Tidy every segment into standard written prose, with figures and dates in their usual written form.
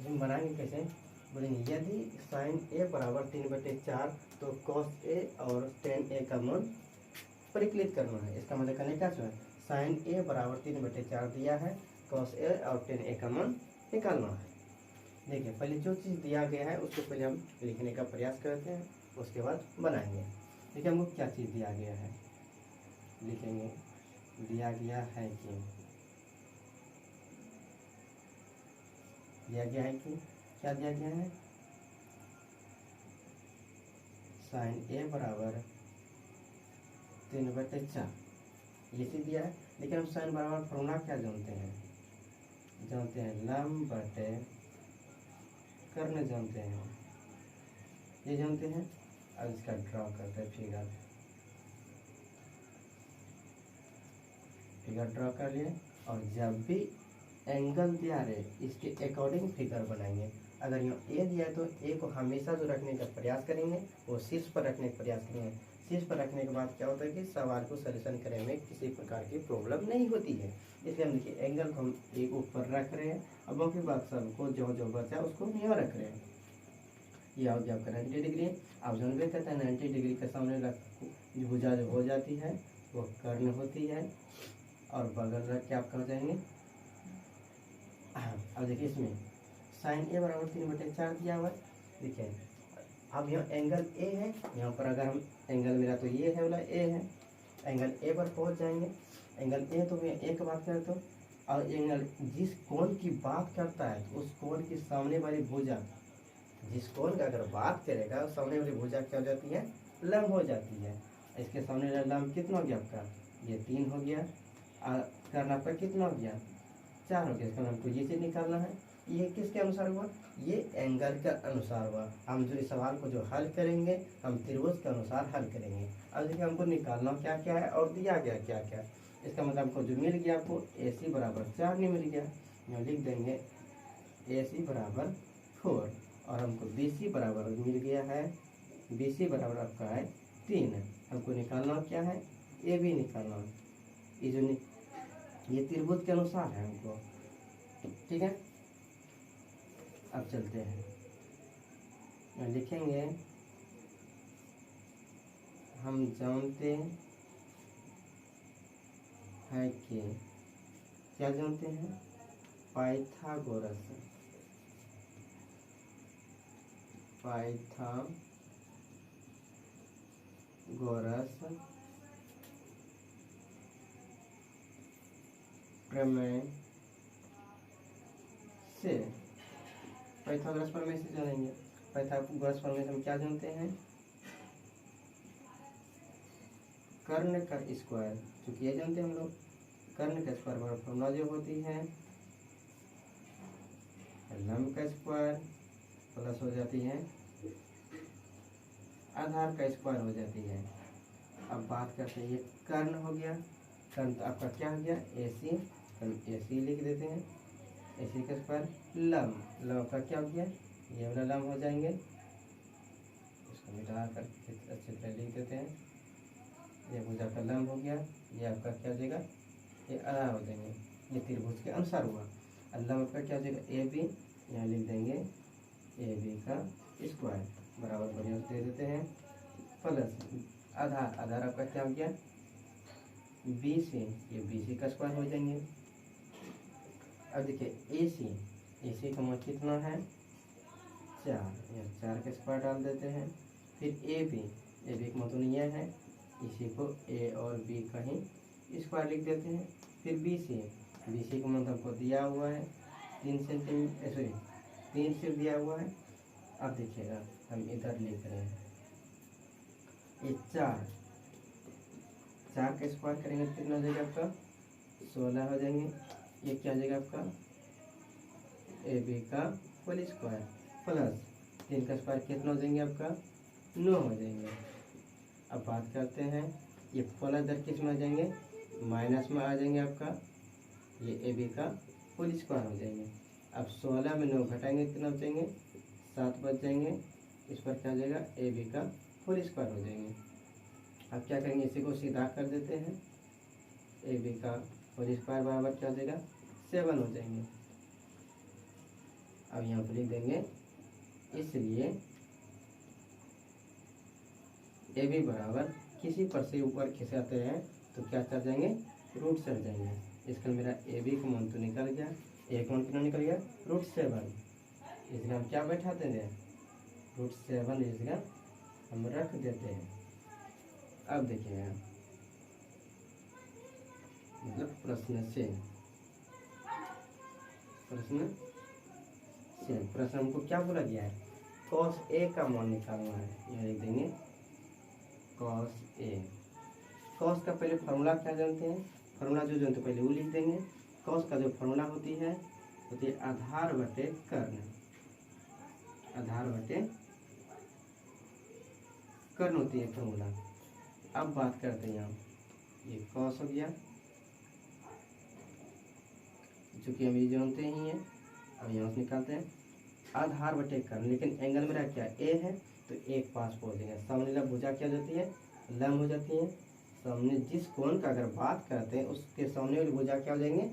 इसमें बनाएंगे कैसे, बोलेंगे यदि साइन ए बराबर 3/4 तो कॉस ए और टेन ए का मान परिकलित करना है। इसका मतलब करने क्या है, साइन ए बराबर 3/4 दिया है, कॉस ए और टेन ए का मान निकालना है। देखिए पहले जो चीज़ दिया गया है उसको पहले हम लिखने का प्रयास करते हैं, उसके बाद बनाएंगे। देखिए हमको क्या चीज़ दिया गया है, लिखेंगे दिया गया है कि, दिया गया है कि क्या दिया गया है, साइन ए बराबर 3/4 ये चीज दिया है। लेकिन हम साइन बराबर फॉर्मूला क्या जानते हैं, जानते हैं लंब बटे कर्ण जानते हैं, ये जानते हैं। अब इसका ड्रॉ करते हैं फिगर, फिगर ड्रॉ कर लिए और जब भी एंगल दिया रहे इसके अकॉर्डिंग फिगर बनाएंगे। अगर यहाँ ए दिया है तो ए को हमेशा जो रखने का प्रयास करेंगे वो शीर्ष पर रखने का प्रयास करेंगे। शीर्ष पर रखने के बाद क्या होता है कि सवाल को सॉल्यूशन करने में किसी प्रकार की प्रॉब्लम नहीं होती है। इसलिए हम देखिए एंगल को हम एक ऊपर रख रहे हैं, अब बाकी बात सबको जो जो बचा है उसको यहाँ रख रहे हैं। ये हो गया आपका 90 डिग्री। आप जानते कहते हैं 90 डिग्री के सामने भुजा जो हो जाती है वो कर्ण होती है और बगल रख के आप कह जाएंगे। अब देखिए इसमें साइन ए बराबर 3/4 दिया हुआ है। देखिए अब यहाँ एंगल ए है, यहाँ पर अगर हम एंगल मेरा तो ये है वाला ए है, एंगल ए पर पहुँच जाएंगे। एंगल ए तो मैं ए की बात करता हूँ और एंगल जिस कोण की बात करता है तो उस कोण की सामने वाली भुजा, जिस कोण का अगर बात करेगा उस सामने वाली भुजा क्या हो जाती है, लंब हो जाती है। इसके सामने वाला लंब कितना हो गया आपका, ये 3 हो गया, कर्ण आपका कितना हो गया, 4 हो गया। इसका हमको ये चीज निकालना है। ये किसके अनुसार हुआ, ये एंगल के अनुसार हुआ। हम जो इस सवाल को जो हल करेंगे हम त्रिभुज के अनुसार हल करेंगे। अब देखिए हमको निकालना क्या क्या है और दिया गया क्या क्या। इसका मतलब हमको जो मिल गया आपको ए सी बराबर 4 नहीं मिल गया, यहाँ लिख देंगे ए सी बराबर 4 और हमको बी सी बराबर मिल गया है, बी सी बराबर आपका है 3। हमको निकालना क्या है, ए बी निकालना। ये जो ये त्रिभुज के अनुसार है हमको, ठीक है। अब चलते हैं, लिखेंगे हम जानते हैं कि, क्या जानते हैं, पाइथागोरस, पाइथागोरस प्रमेय से, पाइथागोरस प्रमेय से जानेंगे। पाइथागोरस प्रमेय से हम क्या जानते हैं, कर्ण का स्क्वायर, क्योंकि ये जानते हैं हम लोग कर्ण का स्क्वायर बराबर फॉर्मूला जो होती है लंब का स्क्वायर प्लस हो जाती है आधार का स्क्वायर हो जाती है। अब बात करते हैं, ये कर्ण हो गया, कर्ण तो आपका क्या हो गया ए सी, ए सी लिख देते हैं, ए सी का स्क्वायर लंब, लंब का क्या हो गया, ये वाला लंब हो जाएंगे, इसको मिटा कर अच्छी तरह लिख देते हैं। ये भुजा का लंब हो गया, ये आपका क्या हो जाएगा, ये आधार हो जाएंगे। ये त्रिभुज के अनुसार हुआ। और लंब का क्या हो जाएगा ए बी, यहाँ लिख देंगे ए बी का स्क्वायर बराबर बढ़िया दे देते हैं प्लस आधार, आधार आपका क्या हो गया बी सी, ये बी सी का स्क्वायर हो जाएंगे। अब देखिए ए सी का मान कितना है 4, या 4 का स्क्वायर डाल देते हैं। फिर ए बी का मतलब यह है, इसी को ए और बी का ही स्क्वायर लिख देते हैं। फिर बी सी का मतलब हमको दिया हुआ है 3 सेंटीमीटर, सॉरी 3 से दिया हुआ है। अब देखिएगा हम इधर लिख रहे हैं, ये 4 का स्क्वायर करेंगे तो कितना हो जाएगा आपका 16 हो जाएंगे। ये क्या हो जाएगा आपका ए बी का होल स्क्वायर प्लस 3 का स्क्वायर कितना हो जाएंगे आपका 9 हो जाएंगे। अब बात करते हैं, ये प्लस दर किस में आ जाएंगे, माइनस में आ जाएंगे आपका, ये ए बी का होल स्क्वायर हो जाएंगे। अब 16 में 9 घटाएंगे कितना बचेंगे 7 बच जाएंगे। इस पर क्या हो जाएगा ए बी का होल स्क्वायर हो जाएंगे। अब क्या करेंगे, इसी को सीधा कर देते हैं, ए बी का होल स्क्वायर बराबर क्या हो जाएगा 7 हो जाएंगे। अब यहाँ पर लिख देंगे, इसलिए ए बी बराबर किसी पर से ऊपर खिंचाते हैं तो क्या चढ़ जाएंगे, रूट चढ़ जाएंगे। इसका मेरा ए बी का मान तो निकल गया, ए का मान कितना निकल गया, √7। इसलिए हम क्या बैठा देंगे, √7 इसका हम रख देते हैं। अब देखिएगा, मतलब प्रश्न हमको क्या बोला गया है, cos A का मान निकालना है। यहाँ लिख देंगे cos A। cos का पहले फॉर्मूला क्या जानते हैं, फॉर्मूला जो जानते हैं पहले वो लिख देंगे। cos का जो फॉर्मूला होती है आधार बटे कर्ण, आधार बटे कर्ण होती है फॉर्मूला। अब बात करते हैं यहाँ, ये cos हो गया, चूँकि हम ये जानते ही हैं। अब यहाँ से निकालते हैं आधार बटे कर्ण, लेकिन एंगल मेरा क्या ए है तो एक पास पहुँच देंगे। सामने भुजा क्या हो जाती है, लंब हो जाती है। सामने जिस कोण का अगर बात करते हैं उसके सामने वाली भुजा क्या हो जाएंगे,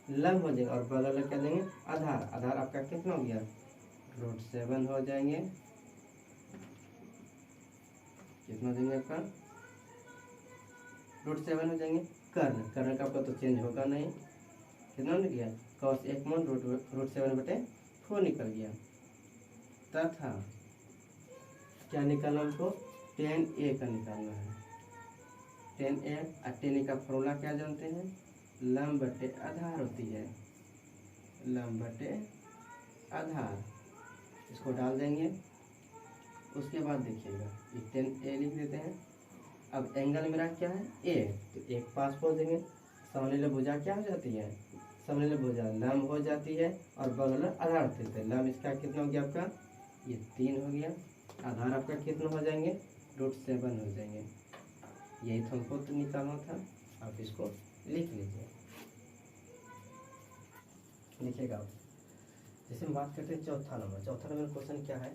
लंब हो जाएंगे, और बगल में क्या देंगे, आधार। आधार आपका कितना हो गया, √7 हो जाएंगे। कितना देंगे आपका, √7 हो जाएंगे। कर्ण, कर्ण का आपका तो चेंज होगा नहीं, कितना निकल गया, cos A मान √7 बटे 4 निकल गया। तथा क्या निकालना हमको, tan A का निकालना है। tan A और tan A का फॉर्मूला क्या जानते हैं, लंब बटे आधार होती है, लंब बटे आधार। इसको डाल देंगे। उसके बाद देखिएगा ये tan A लिख देते हैं। अब एंगल मेरा क्या है, A, तो एक पास पहुँच देंगे। सामने वाली भुजा क्या हो जाती है, सामने वाली भुजा लंब हो जाती है, और बगल में आधार देते हैं। लंब इसका कितना हो गया आपका, ये 3 हो गया। आधार आपका कितना हो जाएंगे, √7 हो जाएंगे। यही तो हमको तो निकालना था। आप इसको लिख लीजिए, लिखिएगा आप। जैसे हम बात करते हैं चौथा नंबर क्वेश्चन क्या है,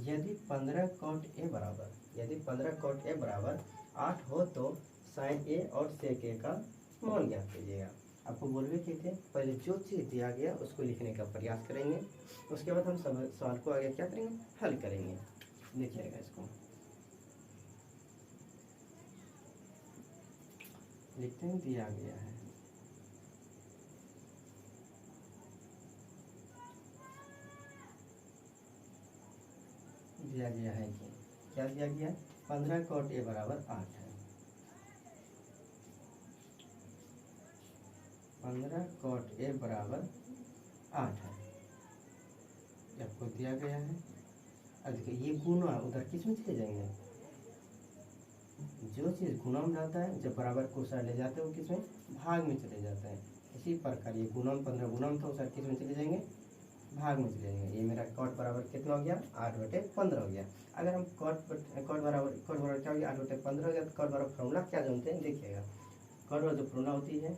यदि 15 cot A बराबर, यदि 15 cot A बराबर 8 हो तो sin A और sec A का मान ज्ञात कीजिएगा। आपको बोलवे के थे पहले जो चीज़ दिया गया उसको लिखने का प्रयास करेंगे, उसके बाद हम सवाल को आगे क्या करेंगे, हल करेंगे। देखिएगा इसको लिखते हैं, दिया गया है कि क्या दिया गया है, 15 cot A बराबर 8 है। 15 cot A बराबर 8 है, आपको दिया गया है। अब देखिए ये गुणा उधर किस में चले जाएंगे, जो चीज़ गुणा में रहता है जब बराबर को साइड ले जाते हैं वो किस में, भाग में चले जाता है। इसी प्रकार ये गुणा 15 गुणा था वो साइड किस में चले जाएंगे, भाग में चले जाएंगे। ये मेरा cot बराबर कितना हो गया, 8/15 हो गया। अगर हम cot बराबर क्या हो गया, 8/15 हो गया। तो cot बराबर फॉर्मूला क्या जानते हैं, देखिएगा। cot बराबर जो फॉर्मूला होती है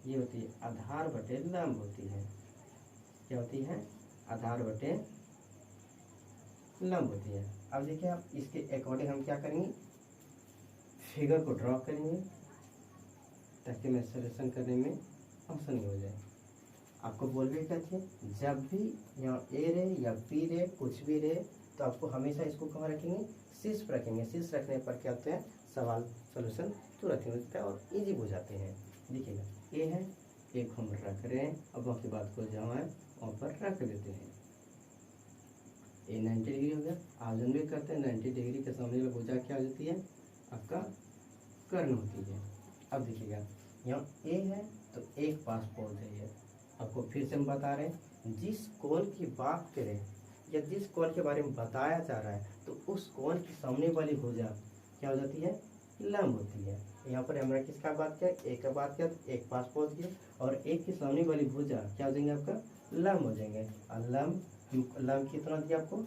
ये होती है आधार बटे लंब होती है। क्या होती है, आधार बटे लंब होती है। अब देखिए आप इसके अकॉर्डिंग हम क्या करेंगे, फिगर को ड्रॉ करेंगे ताकि मैं सॉल्यूशन करने में आसानी हो जाए। आपको बोल भी क्या थे, जब भी यहाँ ए रहे या बी रहे कुछ भी रहे तो आपको हमेशा इसको कहाँ रखेंगे, शीर्ष पर रखेंगे। शीर्ष रखने पर क्या होता है, सवाल सॉल्यूशन तुरंत ही होता है और इजी हो जाते हैं। देखिएगा ए है, एक हम रख रहे हैं, अब बाकी बात को जहाँ है वहाँ पर रख देते हैं। ए 90 डिग्री हो गया। आजन भी करते हैं 90 डिग्री के सामने वाली भुजा क्या हो जाती है, आपका कर्ण होती है। अब देखिएगा यहाँ ए है तो एक पास पहुँच जाइए। आपको फिर से हम बता रहे हैं, जिस कोण की बात करें या जिस कोण के बारे में बताया जा रहा है तो उस कोण की सामने वाली भुजा क्या हो जाती है, लंब होती है। यहाँ पर हमने किसका बात किया, एक का बात किया तो एक पास पहुँच गया, और एक की सामने वाली भुजा क्या हो जाएंगे, आपका लंब हो जाएंगे। और लंब कितना दिया आपको,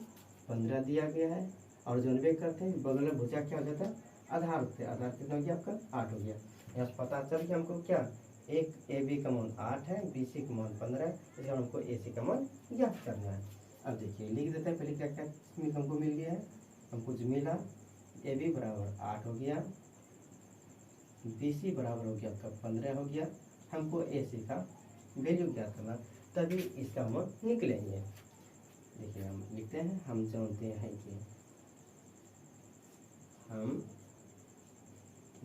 15 दिया गया है। और जो अनवे करते हैं बगल में भुजा क्या हो जाता है, आधार होते हैं। आधार कितना हो गया आपका, 8 हो गया। यहाँ से पता चल गया हमको क्या, एक ए बी का मान 8 है, बी सी का मान 15 है, इसलिए हमको ए सी का मान ज्ञात करना है। अब देखिए लिख देते हैं, पहले क्या क्या हमको मिल गया है, हमको जो मिला ए बी बराबर 8 हो गया, बी सी बराबर हो गया आपका 15 हो गया। हमको ए सी का वैल्यू ज्ञात करना, तभी इसका मान निकलेंगे। देखिए हम लिखते हैं, हम जानते हैं कि हम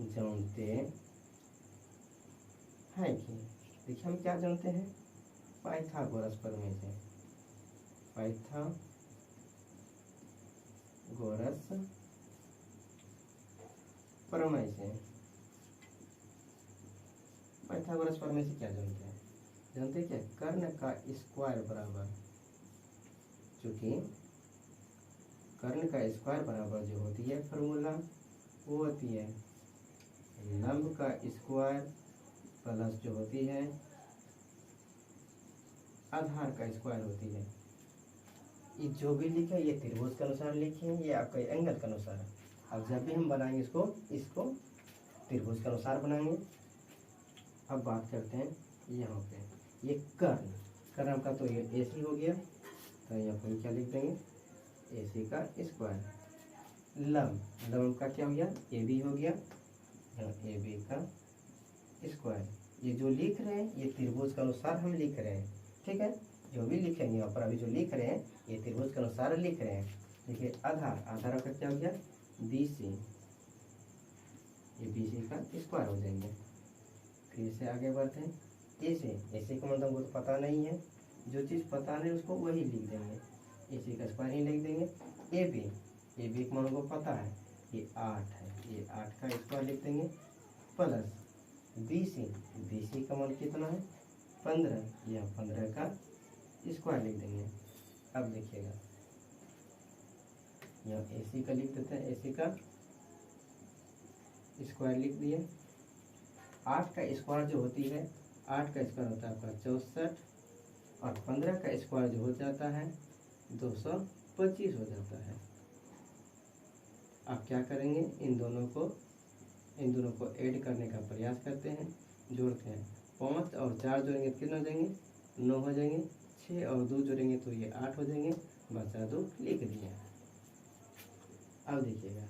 जानते हैं कि, देखिए हम क्या जानते हैं, पाइथागोरस प्रमेय से, पाइथागोरस प्रमेय से, पाइथागोरस प्रमेय से क्या जानते हैं, जानते हैं क्या, कर्ण का स्क्वायर बराबर, चूंकि कर्ण का स्क्वायर बराबर जो होती है फॉर्मूला वो होती है लंब का स्क्वायर प्लस जो होती है आधार का स्क्वायर होती है। ये जो भी लिखे ये त्रिभुज के अनुसार लिखे, ये आपका एंगल के अनुसार। अब जब भी हम बनाएंगे इसको त्रिभुज के अनुसार बनाएंगे। अब बात करते हैं यहाँ पे ये कर्ण का, तो ये AC हो गया, तो यहाँ पर क्या लिख देंगे, AC का स्क्वायर। लंब का क्या हो गया, AB हो गया, AB का स्क्वायर। ये जो लिख रहे हैं ये त्रिभुज के अनुसार हम लिख रहे हैं, ठीक है। जो भी लिखेंगे यहाँ पर अभी जो लिख रहे हैं ये त्रिभुज के अनुसार लिख रहे हैं। देखिए आधार का क्या हो गया, BC, ये BC का स्क्वायर हो जाएंगे। फिर से आगे बढ़ते हैं, AC का मतलब वो तो पता नहीं है, जो चीज़ पता नहीं उसको वही लिख देंगे, AC का स्क्वायर ही लिख देंगे। AB का मतलब को पता है ये 8 है, ये 8 का स्क्वायर लिख देंगे, प्लस BC का मान कितना है 15, यह 15 का स्क्वायर लिख देंगे। अब देखिएगा यहाँ AC का लिख देते हैं, AC का स्क्वायर लिख दिए। 8 का स्क्वायर जो होती है, 8 का स्क्वायर होता है आपका 64, और 15 का स्क्वायर जो हो जाता है 225 हो जाता है। अब क्या करेंगे, इन दोनों को ऐड करने का प्रयास करते हैं, जोड़ते हैं। 5 और 4 जोड़ेंगे तो कितना हो जाएंगे, 9 हो जाएंगे। 6 और 2 जोड़ेंगे तो ये 8 हो जाएंगे, बचा 2 लिख दिए। अब देखिएगा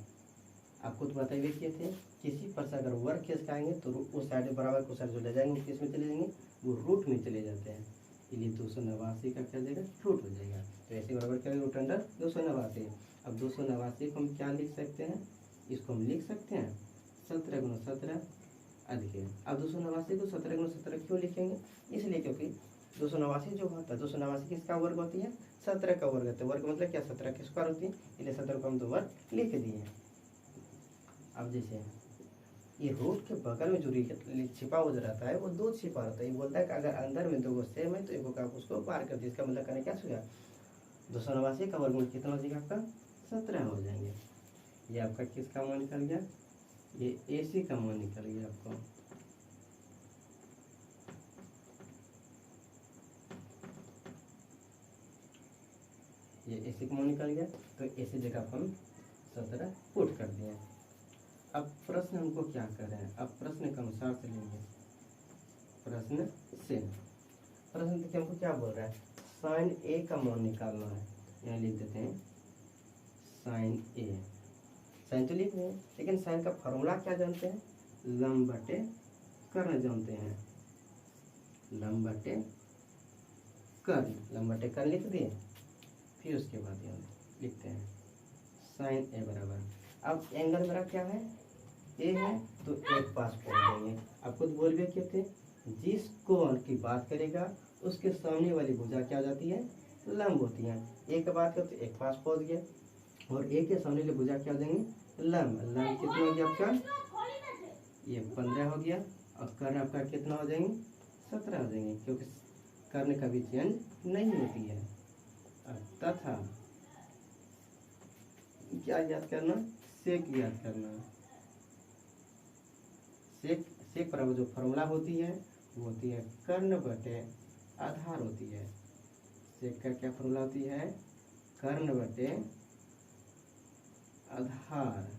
आपको तो बताइए किए थे, किसी पर से अगर वर्ग केस का आएंगे तो उस साइड बराबर को साइड जो ले जाएंगे वो किस में चले जाएंगे, वो रूट में चले जाते हैं। इसलिए 289 का क्या जाएगा, रूट हो जाएगा। तो ऐसे बराबर क्या रूट अंडर 289। अब 289 को हम क्या लिख सकते हैं, इसको हम लिख सकते हैं 17 गुना 17 अधिक। अब 289 को 17 गुना 17 क्यों लिखेंगे, इसलिए क्योंकि 289 जो होता है 289 किसका वर्ग होती है, 17 का वर्ग होता है। वर्ग मतलब क्या, 17 की स्क्वायर होती है, इसलिए 17 को हम 2 बार लिख दिए। अब जैसे ये रूट के बगल में जो छिपा हुआ रहता है वो 2 छिपा रहता है। ये बोलता है कि अगर अंदर में 2 सेम है तो एक आप उसको पार कर दिए। इसका मतलब करने क्या होगा, 289 का वर्गमूल कितना हो जाएगा आपका 17 हो जाएंगे। ये आपका किसका मान निकल गया, ये AC का मान निकल गया आपको। ये AC का मान निकल गया, तो AC जगह हम 17 पुट कर दिए। अब प्रश्न हमको क्या कर रहे हैं, अब प्रश्न के अनुसार से लेंगे। प्रश्न देखिए हमको क्या बोल रहा है, साइन A का मान निकालना है। यहाँ लिख देते हैं साइन A। साइन तो लिख रहे हैं, लेकिन साइन का फॉर्मूला क्या जानते हैं, लंब बटे कर्ण जानते हैं। लंब बटे कर्ण लिख दिए। फिर उसके बाद यहाँ लिखते हैं साइन A बराबर, अब एंगल मेरा क्या है, A है तो एक पास पहुँच देंगे। आप खुद बोल भी किए थे, जिस कोण की बात करेगा उसके सामने वाली भुजा क्या हो जाती है, लंब होती है। A की बात करते एक पास पहुँच गया, और A के सामने वाली भुजा क्या हो जाएंगे, लंब कितना हो गया आपका, ये 15 हो गया, और कर्ण आपका कितना हो जाएंगे 17 हो जाएंगे, क्योंकि कर्ण कभी चेंज नहीं होती है। तथा क्या याद करना, सेक याद करना। सेक बराबर जो फॉर्मूला होती है वो होती है कर्ण बटे आधार होती है। सेक का क्या फॉर्मूला होती है, कर्ण बटे आधार,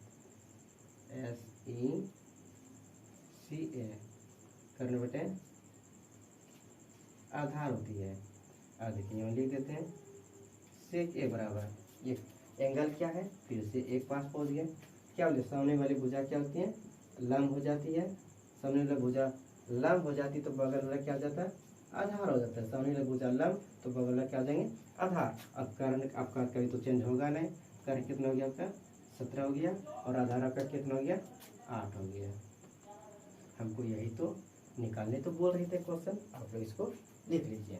SECA, कर्ण बटे आधार होती है। देखिए लिख देते हैं सेक A बराबर, ये एंगल क्या है, फिर से एक पास पहुंच गया। क्या बोले, सामने वाली भुजा क्या होती है, लंब हो जाती है। सामने वाली भुजा लंब हो जाती तो बगल वाला क्या हो जाता है, आधार हो जाता है। सामने लघु चार लम तो बगल में क्या आ जाएंगे आधार। अब कर्ण आपका कभी तो चेंज होगा नहीं। कर्ण कितना हो गया आपका 17 हो गया और आधार आपका कितना हो गया 8 हो गया। हमको यही तो निकालने तो बोल रहे थे क्वेश्चन, आप लोग इसको लिख लीजिए।